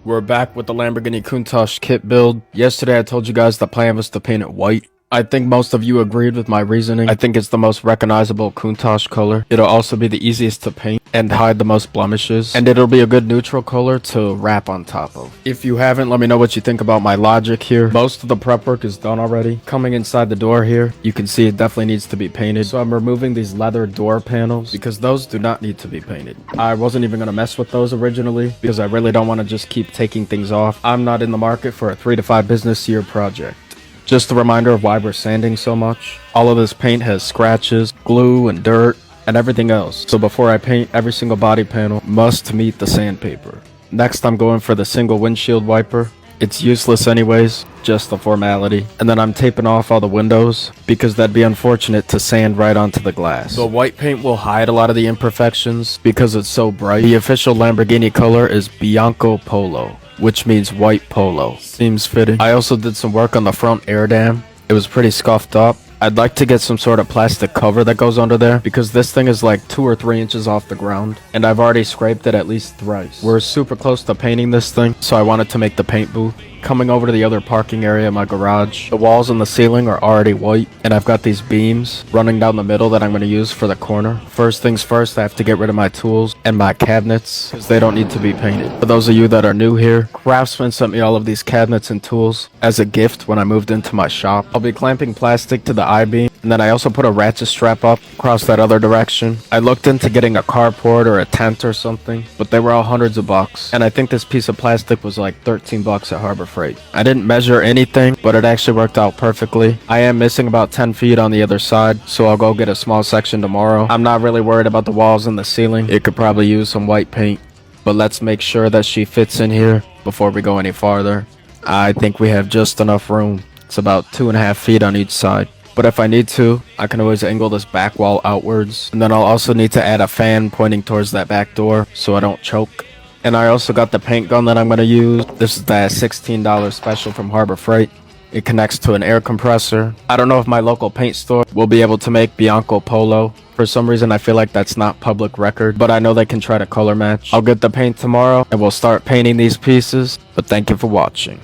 We're back with the Lamborghini Countach kit build. Yesterday I told you guys the plan was to paint it white. I think most of you agreed with my reasoning. I think it's the most recognizable Countach color. It'll also be the easiest to paint and hide the most blemishes. And it'll be a good neutral color to wrap on top of. If you haven't, let me know what you think about my logic here. Most of the prep work is done already. Coming inside the door here, you can see it definitely needs to be painted. So I'm removing these leather door panels because those do not need to be painted. I wasn't even going to mess with those originally because I really don't want to just keep taking things off. I'm not in the market for a 3 to 5 business year project. Just a reminder of why we're sanding so much. All of this paint has scratches, glue, and dirt, and everything else. So before I paint, every single body panel must meet the sandpaper. Next, I'm going for the single windshield wiper. It's useless anyways, just a formality. And then I'm taping off all the windows because that'd be unfortunate to sand right onto the glass. The white paint will hide a lot of the imperfections because it's so bright. The official Lamborghini color is Bianco Polo, which means white polo. Seems fitting. I also did some work on the front air dam. It was pretty scuffed up. I'd like to get some sort of plastic cover that goes under there because this thing is like 2 or 3 inches off the ground and I've already scraped it at least thrice. We're super close to painting this thing, so I wanted to make the paint booth. Coming over to the other parking area in my garage, the walls and the ceiling are already white and I've got these beams running down the middle that I'm going to use for the corner. First things first, I have to get rid of my tools and my cabinets because they don't need to be painted. For those of you that are new here, Craftsman sent me all of these cabinets and tools as a gift when I moved into my shop. I'll be clamping plastic to the I-beam and then I also put a ratchet strap up across that other direction. I looked into getting a carport or a tent or something, but they were all hundreds of bucks and I think this piece of plastic was like 13 bucks at Harbor Freight. I didn't measure anything, but it actually worked out perfectly. I am missing about 10 feet on the other side, so I'll go get a small section tomorrow. I'm not really worried about the walls and the ceiling. It could probably use some white paint, but let's make sure that she fits in here before we go any farther. I think we have just enough room. It's about 2.5 feet on each side. But if I need to, I can always angle this back wall outwards. And then I'll also need to add a fan pointing towards that back door so I don't choke. And I also got the paint gun that I'm going to use. This is that $16 special from Harbor Freight. It connects to an air compressor. I don't know if my local paint store will be able to make Bianco Polo. For some reason, I feel like that's not public record, but I know they can try to color match. I'll get the paint tomorrow and we'll start painting these pieces. But thank you for watching.